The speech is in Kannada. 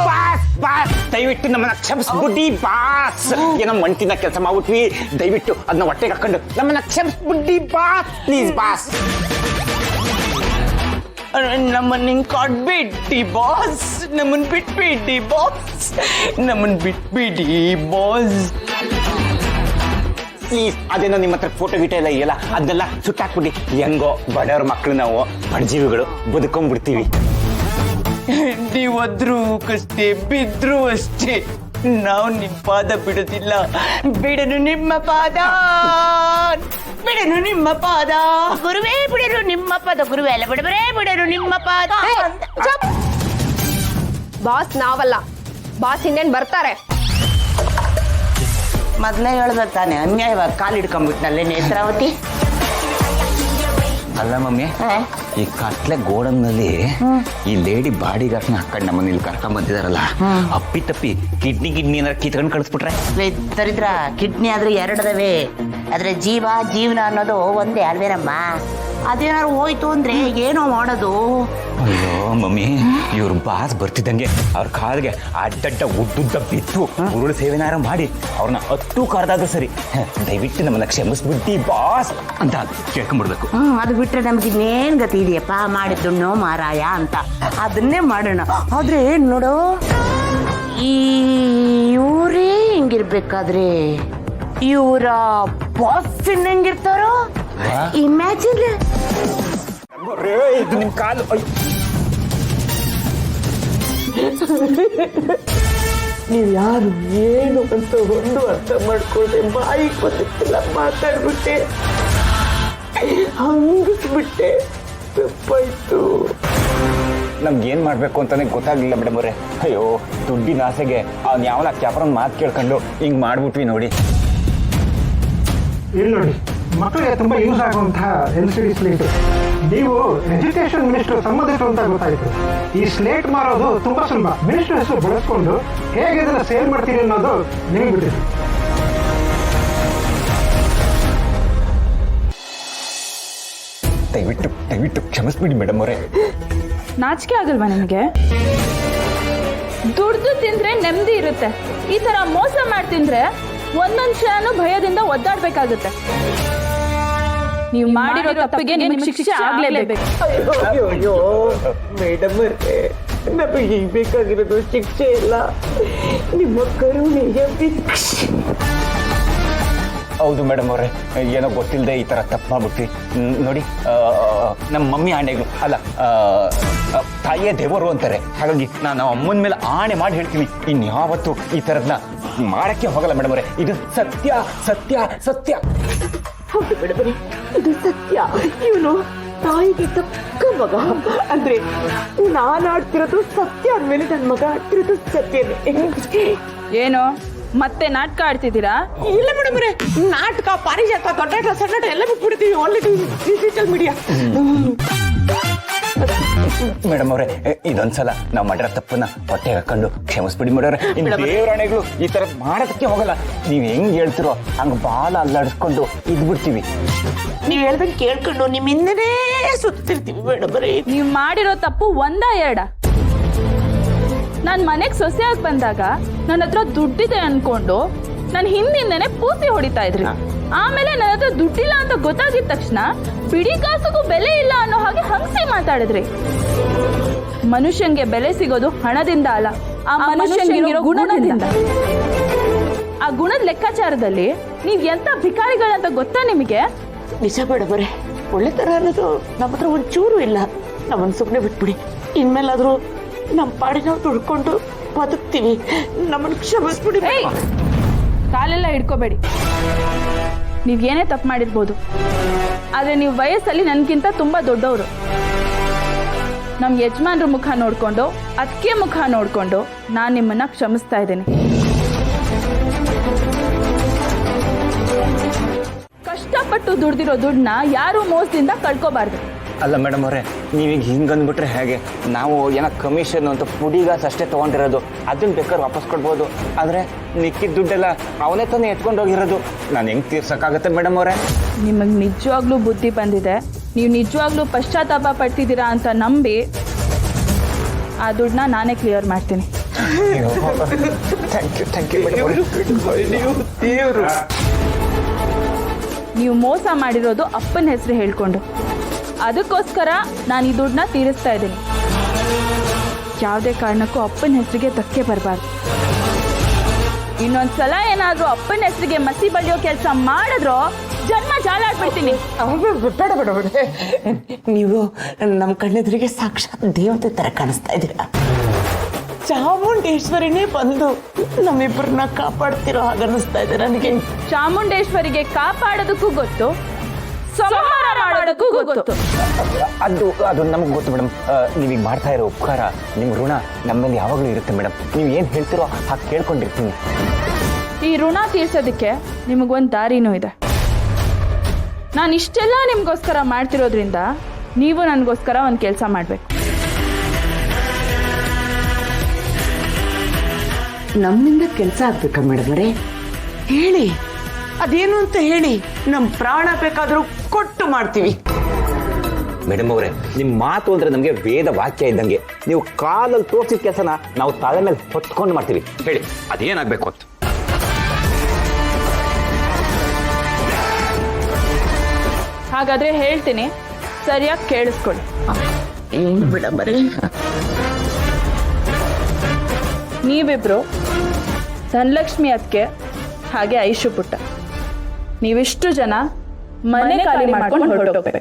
ಬಾಸ್ ದಯವಿಟ್ಟು ನಮ್ಮನ್ನ ಕ್ಷಮಿಸ್ಬಿಡಿ ಬಾಸ್. ಏನೋ ಮಂಟಿನ ಕೆಲಸ ಮಾಡ್ಬಿಟ್ವಿ, ದಯವಿಟ್ಟು ಅದನ್ನ ಹೊಟ್ಟೆಗೆ ಹಾಕೊಂಡು ನಮ್ಮನ್ನ ಕ್ಷಮಿಸ್ಬಿಡಿ ಬಾಸ್, ಪ್ಲೀಸ್ ಬಾಸ್. ನಮ್ಮನ್ನ ಕೊಡ್ಬಿಡಿ ಬಾಸ್, ನಮ್ಮನ್ ಬಿಟ್ಬಿಡಿ ಬಾಸ್, ನಮ್ಮನ್ ಬಿಟ್ಬಿಡಿ ಬಾಸ್ ಪ್ಲೀಸ್. ಅದೇನೋ ನಿಮ್ಮ ಹತ್ರ ಫೋಟೋ ಗೀಟೋ ಎಲ್ಲ ಇದೆಯಲ್ಲ, ಅದನ್ನೆಲ್ಲ ಸುಟ್ಟಾಕ್ಬಿಡಿ. ಹೆಂಗೋ ಬಡವ್ರ ಮಕ್ಕಳು ನಾವು ಬಡಜೀವಿಗಳು ಬದುಕೊಂಡ್ಬಿಡ್ತೀವಿ. ನೀವದ್ರೂ ಅಷ್ಟೇ, ಬಿದ್ರು ಅಷ್ಟೇ, ನಾವು ನಿಮ್ ಪಾದ ಬಿಡೋದಿಲ್ಲ. ಬಿಡನು ನಿಮ್ಮ ಪಾದ, ಬಿಡನು ನಿಮ್ಮ ಪಾದ ಗುರುವೇ, ಬಿಡನು ನಿಮ್ಮ ಪಾದ ಗುರುವೇ, ಅಲ್ಲ ಬಿಡಬರೇ ಬಿಡನು ನಿಮ್ಮ ಪಾದ. ಬಾಸ್ ನಾವಲ್ಲ, ಬಾಸ್ ಇನ್ನೇನ್ ಬರ್ತಾರೆ. ಮೊದ್ಲೇ ಹೇಳ್ಬೇಕು ತಾನೆ, ಅನ್ಯಾಯವಾಗಿ ಕಾಲು ಹಿಡ್ಕೊಂಡ್ಬಿಟ್ನಲ್ಲೇ ನೇತ್ರಾವತಿ. ಅಲ್ಲ ಮಮ್ಮಿ, ಈ ಕತ್ಲೆ ಗೋಡನ್ನಲ್ಲಿ ಈ ಲೇಡಿ ಬಾಡಿ ಗಾರ್ಡ್ನ ಹಾಕೊಂಡು ನಮ್ಮನ್ನ ಇಲ್ಲಿ ಕರ್ಕೊಂಡ್ ಬಂದಿದಾರಲ್ಲ, ಅಪ್ಪಿ ತಪ್ಪಿ ಕಿಡ್ನಿ ಏನಾರ ಕಿತ್ಕೊಂಡು ಕಳಿಸ್ಬಿಟ್ರೆ? ದರಿದ್ರ, ಕಿಡ್ನಿ ಆದ್ರೆ ಎರಡದವೆ, ಆದ್ರೆ ಜೀವನ ಅನ್ನೋದು ಒಂದೇ ಅಲ್ವೇನಮ್ಮ. ಅದೇನಾದ್ರು ಹೋಯ್ತು ಅಂದ್ರೆ ಏನೋ ಮಾಡೋದು. ಅಯ್ಯೋ ಮಮ್ಮಿ, ಇವ್ರ ಬಾಸ್ ಬರ್ತಿದ್ದಂಗೆ ಅವ್ರ ಕಾಲ್ಗೆ ಅಡ್ಡಡ್ಡ ಉದ್ದುದ್ದ ಬಿತ್ತು ಉರುಳು ಸೇವೆನಾರ ಮಾಡಿ ಅವ್ರನ್ನ ಹತ್ತು ಕರೆದಾದ್ರು ಸರಿ, ದಯವಿಟ್ಟು ನಮ್ಮನ್ನ ಕ್ಷಮಿಸ್ಬಿಟ್ಟಿ ಬಾಸ್ ಅಂತ ಕೇಳ್ಕೊಂಡ್ಬಿಡ್ಬೇಕು. ಅದು ಬಿಟ್ರೆ ನಮ್ಗೆ ಇನ್ನೇನ್ ಗತಿ ಇದೆಯಪ್ಪ, ಮಾಡಿದ್ದು ಮಾರಾಯ ಅಂತ ಅದನ್ನೇ ಮಾಡೋಣ. ಆದ್ರೆ ನೋಡು, ಈ ಇವರೇ ಹಿಂಗಿರ್ಬೇಕಾದ್ರೆ ಇವರ ಬಾಸ್ ಹೆಂಗಿರ್ತಾರೋ ಇಮ್ಯಾಜಿನ್. ಇದು ನಿಮ್ ಕಾಲು. ನೀವ್ ಯಾರು ಏನು ಅಂತ ಒಂದು ಅರ್ಥ ಮಾಡ್ಕೊಳ್ದೆ ಬಾಯಿ ಗೊತ್ತಿಲ್ಲ ಮಾತಾಡ್ಬಿಟ್ಟೆ, ಹಂಗಿಸ್ಬಿಟ್ಟೆ, ತಪ್ಪಾಯ್ತು. ನಮ್ಗೆ ಏನ್ ಮಾಡ್ಬೇಕು ಅಂತಾನೆ ಗೊತ್ತಾಗ್ಲಿಲ್ಲ ಮೇಡಮ್ ಅವ್ರೆ. ಅಯ್ಯೋ, ದುಡ್ಡಿನ ಆಸೆಗೆ ಅವ್ನು ಯಾವನ ಕ್ಯಾಪ್ರನ್ ಮಾತು ಕೇಳ್ಕೊಂಡು ಹಿಂಗ್ ಮಾಡ್ಬಿಟ್ವಿ ನೋಡಿ. ಇಲ್ಲಿ ನೋಡಿ, ಮಕ್ಕಳಿಗೆ ತುಂಬಾ ಯೂಸ್ ಆಗುವಂತಹ LCD ಸ್ಲೇಟ್. ನೀವು ಎಜುಕೇಶನ್ ಮಿನಿಸ್ಟರ್ ಸಂಬಂಧಿಕರು ಅಂತ ಗೊತ್ತಾಯ್ತು. ಈ ಸ್ಲೇಟ್ ಮಾರೋದು ತುಂಬಾ ಸುಲಭ. ಮಿನಿಸ್ಟರ್ ಹೆಸರು ಬಳಸ್ಕೊಂಡು ಹೇಗೆ ಇದನ್ನ ಸೇಲ್ ಮಾಡ್ತೀರಿ ಅನ್ನೋದು ನಿಮಗೆ ಬಿಟ್ಟಿದೆ. ದಯವಿಟ್ಟು ಕ್ಷಮಿಸ್ಬಿಡಿ ಮೇಡಮ್ ಅವರೇ. ನಾಚಿಕೆ ಆಗಲ್ವಾ ನಿಮಗೆ? ದುಡ್ದು ತಿಂದ್ರೆ ನೆಮ್ಮದಿ ಇರುತ್ತೆ, ಈ ತರ ಮೋಸ ಮಾಡಿ ತಿಂದ್ರೆ ಒಂದೊಂದ್ ಕ್ಷಣನೂ ಭಯದಿಂದ ಒದ್ದಾಡ್ಬೇಕಾಗುತ್ತೆ. ನೀವು ಮಾಡಿರೋ ತಪ್ಪಿಗೆ ನಿಮಗೆ ಶಿಕ್ಷೆ ಆಗ್ಲೇಬೇಕು. ಅಯ್ಯೋ ಮೇಡಮ್, ನಮಗೆ ಈಗ ಬೇಕಾಗಿರೋದು ಶಿಕ್ಷೆ ಇಲ್ಲ, ನಿಮ್ಮ ಕರುಣೆಯ ಭಿಕ್ಷೆ. ಹೌದು ಮೇಡಮ್ ಅವರೇ, ಏನೋ ಗೊತ್ತಿಲ್ಲದೆ ಈ ತರ ತಪ್ಪು ಮಾಡ್ಬಿಟ್ವಿ ನೋಡಿ. ನಮ್ಮ ಮಮ್ಮಿ ಆಣೆಗಳು ಅಲ್ಲ, ತಾಯಿಯೇ ದೇವರು ಅಂತಾರೆ. ಹಾಗಾಗಿ ನಾನು ಅಮ್ಮನ ಮೇಲೆ ಆಣೆ ಮಾಡಿ ಹೇಳ್ತೀನಿ, ಇನ್ಯಾವತ್ತು ಈ ತರದ್ನ ಮಾಡಕ್ಕೆ ಹೋಗಲ್ಲ ಮೇಡಮ್ ಅವರೇ. ಇದು ಸತ್ಯ ಸತ್ಯ ಸತ್ಯ. ಹೌದು ಮೇಡಮ್, ಇದು ಸತ್ಯ. ಇವನು ತಾಯಿಗೆ ತಕ್ಕ ಮಗ ಅಂದ್ರೆ ನಾನು ಆಡ್ತಿರೋದು ಸತ್ಯ ಅಂದ್ಮೇಲೆ ನನ್ನ ಮಗ ಆಡ್ತಿರೋದು ಸತ್ಯನೇ. ಏನು ಮತ್ತೆ ನಾಟಕ ಆಡ್ತಿದ್ದೀರಾ? ಇಲ್ಲ ಮೇಡಮ್ ಅವರೇ, ನಾಟಕ, ಪಾರಿಜಾತ, ದೊಡ್ಡ ಸಣ್ಣಟ ಎಲ್ಲ ಬಿಟ್ಬಿಡ್ತೀವಿ, ಓನ್ಲಿ ಡಿಜಿಟಲ್ ಮೀಡಿಯಾ. ಮೇಡಮ್ ಅವರೇ, ಇದೊಂದ್ಸಲ ನಾವು ಮಾಡಿರೋ ತಪ್ಪನ್ನ ಹೊಟ್ಟೆ ಹಾಕೊಂಡು ಕ್ಷಮಿಸ್ಬಿಡಿ ಮೇಡವ್ರೆ. ಇನ್ನು ದೇವರಾಣೆಗಳು ಈ ತರ ಮಾಡೋದಕ್ಕೆ ಹೋಗಲ್ಲ. ನೀವ್ ಹೆಂಗ್ ಹೇಳ್ತಿರೋ ಹಂಗ ಬಾಲ ಅಲ್ಲಾಡಿಸ್ಕೊಂಡು ಇದ್ಬಿಡ್ತೀವಿ. ನೀವ್ ಹೇಳ್ದಂಗೆ ಕೇಳ್ಕೊಂಡು ನಿಮ್ ಹಿಂದೆನೇ ಸುತ್ತಿರ್ತೀವಿ ಮೇಡಮ್ ಅವರೇ. ನೀವು ಮಾಡಿರೋ ತಪ್ಪು ಒಂದ ಎರಡ? ನಾನ್ ಮನೆಗ್ ಸೊಸೆಯಾಗಿ ಬಂದಾಗ ನನ್ನ ಹತ್ರ ದುಡ್ಡಿದೆ ಅನ್ಕೊಂಡು ನನ್ನ ಹಿಂದಿಂದನೇ ಪೂಸಿ ಹೊಡಿತಾ ಇದ್ರಿ. ಆಮೇಲೆ ನನ್ನ ಹತ್ರ ದುಡ್ಡಿಲ್ಲ ಅಂತ ಗೊತ್ತಾಗಿದ ತಕ್ಷಣ ಬಿಡಿ ಕಾಸಿಗೂ ಬೆಲೆ ಇಲ್ಲ ಅನ್ನೋ ಹಾಗೆ ಹಂಸಿ ಮಾತಾಡಿದ್ರಿ. ಮನುಷ್ಯಂಗೆ ಬೆಲೆ ಸಿಗೋದು ಹಣದಿಂದ ಅಲ್ಲ, ಆ ಮನುಷ್ಯಂಗಿರೋ ಗುಣದಿಂದ. ಆ ಗುಣದ ಲೆಕ್ಕಾಚಾರದಲ್ಲಿ ನೀವ್ ಎಂತ ಭಿಕಾರಿಗಳಂತ ಗೊತ್ತಾ ನಿಮಗೆ? ನಿಜ ಮೇಡಮ್ ಅವರೇ, ಒಳ್ಳೆತನ ಅನ್ನೋದು ನಮ್ಮ ಹತ್ರ ಒಂಚೂರು ಇಲ್ಲ. ನಮ್ಮನ್ನು ಸುಮ್ಮನೆ ಬಿಟ್ಬಿಡಿ. ಇನ್ಮೇಲಾದ್ರೂ ನಮ್ಮ ಪಾಡಿ ನಾವು ದುಡ್ಕೊಂಡು ಬದುಕ್ತೀವಿ. ನಮ್ಮನ್ನು ಕ್ಷಮಿಸ್ಬಿಡಿ. ಕಾಲೆಲ್ಲ ಹಿಡ್ಕೋಬೇಡಿ. ನೀವ್ ಏನೇ ತಪ್ಪು ಮಾಡಿರ್ಬೋದು, ಆದ್ರೆ ನೀವು ವಯಸ್ಸಲ್ಲಿ ನನ್ಗಿಂತ ತುಂಬಾ ದೊಡ್ಡವರು. ನಮ್ ಯಜಮಾನ್ರ ಮುಖ ನೋಡ್ಕೊಂಡು, ಅದಕ್ಕೆ ಮುಖ ನೋಡ್ಕೊಂಡು ನಾನ್ ನಿಮ್ಮನ್ನ ಕ್ಷಮಿಸ್ತಾ ಇದ್ದೇನೆ. ಕಷ್ಟಪಟ್ಟು ದುಡ್ದಿರೋ ದುಡ್ಡನ್ನ ಯಾರು ಮೋಸದಿಂದ ಕಳ್ಕೋಬಾರ್ದು. ಅಲ್ಲ ಮೇಡಮ್ ಅವರೇ, ನೀವೀಗ ಹಿಂಗೆ ಅಂದ್ಬಿಟ್ರೆ ಹೇಗೆ? ನಾವು ಏನೋ ಕಮಿಷನ್ ಅಂತ ಪುಡಿಗಾಸ್ ಅಷ್ಟೇ ತೊಗೊಂಡಿರೋದು, ಅದನ್ನ ಬೇಕಾದ್ರೆ ವಾಪಸ್ ಕೊಡ್ಬೋದು. ಆದರೆ ಮಿಕ್ಕಿದ ದುಡ್ಡೆಲ್ಲ ಅವನೇ ತಾನೇ ಎತ್ಕೊಂಡು ಹೋಗಿರೋದು. ನಾನು ಹೆಂಗೆ ತೀರ್ಸೋಕ್ಕಾಗತ್ತೆ ಮೇಡಮ್ ಅವರೇ? ನಿಮಗೆ ನಿಜವಾಗ್ಲೂ ಬುದ್ಧಿ ಬಂದಿದೆ, ನೀವು ನಿಜವಾಗ್ಲೂ ಪಶ್ಚಾತ್ತಾಪ ಪಡ್ತಿದ್ದೀರಾ ಅಂತ ನಂಬಿ ಆ ದುಡ್ಡನ್ನ ನಾನೇ ಕ್ಲಿಯರ್ ಮಾಡ್ತೀನಿ. Thank you madam. ನೀವು ಮೋಸ ಮಾಡಿರೋದು ಅಪ್ಪನ ಹೆಸರು ಹೇಳ್ಕೊಂಡು, ಅದಕ್ಕೋಸ್ಕರ ನಾನು ಈ ದುಡ್ಡನ್ನ ತೀರಿಸ್ತಾ ಇದ್ದೀನಿ. ಯಾವುದೇ ಕಾರಣಕ್ಕೂ ಅಪ್ಪನ ಹೆಸರಿಗೆ ಧಕ್ಕೆ ಬರಬಾರ್ದು. ಇನ್ನೊಂದ್ಸಲ ಏನಾದರೂ ಅಪ್ಪನ ಹೆಸರಿಗೆ ಮಸಿ ಬಳಿಯೋ ಕೆಲಸ ಮಾಡಿದ್ರೋ ಜನ್ಮ ಜಾಲಾಡ್ಬಿಡ್ತೀನಿ. ಬೇಡ ಬೇಡ ಬೇಡ, ನೀವು ನಮ್ಮ ಕಣ್ಣೆದುರಿಗೆ ಸಾಕ್ಷಾತ್ ದೇವತೆ ತರ ಕಾಣಿಸ್ತಾ ಇದ್ದೀರಾ. ಚಾಮುಂಡೇಶ್ವರಿನೇ ಬಂದು ನಮ್ಮಿಬ್ಬರನ್ನ ಕಾಪಾಡ್ತಿರೋ ಹಾಗನ್ನಿಸ್ತಾ ಇದೆ ನನಗೆ. ಚಾಮುಂಡೇಶ್ವರಿಗೆ ಕಾಪಾಡೋದಕ್ಕೂ ಗೊತ್ತು, ಸಂಹಾರ ಮಾಡೋದಕ್ಕೂ ಗೊತ್ತು. ಅದು ನಮಗೆ ಗೊತ್ತು ಮೇಡಮ್. ನೀವೀಗ ಮಾಡ್ತಾ ಇರೋ ಉಪಕಾರ, ನಿಮ್ಮ ಋಣ ನಮ್ಮ ಮೇಲೆ ಯಾವಾಗಲೂ ಇರುತ್ತೆ ಮೇಡಮ್. ನೀವು ಏನು ಹೇಳ್ತಿರೋ ಹಾಗೆ ಕೇಳ್ಕೊಂಡಿರ್ತೀನಿ. ಈ ಋಣ ತೀರ್ಸೋದಕ್ಕೆ ನಿಮಗೊಂದು ದಾರಿನೂ ಇದೆ. ನಾನು ಇಷ್ಟೆಲ್ಲ ನಿಮಗೋಸ್ಕರ ಮಾಡ್ತಿರೋದ್ರಿಂದ ನೀವು ನನಗೋಸ್ಕರ ಒಂದು ಕೆಲಸ ಮಾಡಬೇಕು. ನಮ್ಮಿಂದ ಕೆಲಸ ಆಗ್ಬೇಕಾ ಮೇಡಮ್ ಅವರೇ? ಹೇಳಿ, ಅದೇನು ಅಂತ ಹೇಳಿ. ನಮ್ಮ ಪ್ರಾಣ ಬೇಕಾದರೂ ಕೊಟ್ಟು ಮಾಡ್ತೀವಿ. ಮೇಡಮ್ ಅವರೇ, ನಿಮ್ಮ ಮಾತು ಅಂದ್ರೆ ನಮಗೆ ವೇದ ವಾಕ್ಯ ಇದ್ದಂಗೆ. ನೀವು ಕಾಲಲ್ಲಿ ತೋರಿಸಿದ ಕೆಲಸನ ನಾವು ತಲೆ ಮೇಲೆ ಹೊತ್ಕೊಂಡು ಮಾಡ್ತೀವಿ. ಹೇಳಿ, ಅದೇನಾಗಬೇಕು ಅಂತ. ಹಾಗಾದ್ರೆ ಹೇಳ್ತೀನಿ, ಸರಿಯಾಗಿ ಕೇಳಿಸ್ಕೊಳ್ಳಿ. ಏನು ಮೇಡಮ್ ಅವರೇ? ನೀವಿಬ್ರು ಧನಲಕ್ಷ್ಮಿ ಅದಕ್ಕೆ ಹಾಗೆ ಐಶು ಪುಟ್ಟ, ನೀವಿಷ್ಟು ಜನ ಮನೆ ಖಾಲಿ ಮಾಡ್ಕೊಂಡು ಹೊರಟೋಗ್ಬೇಕು.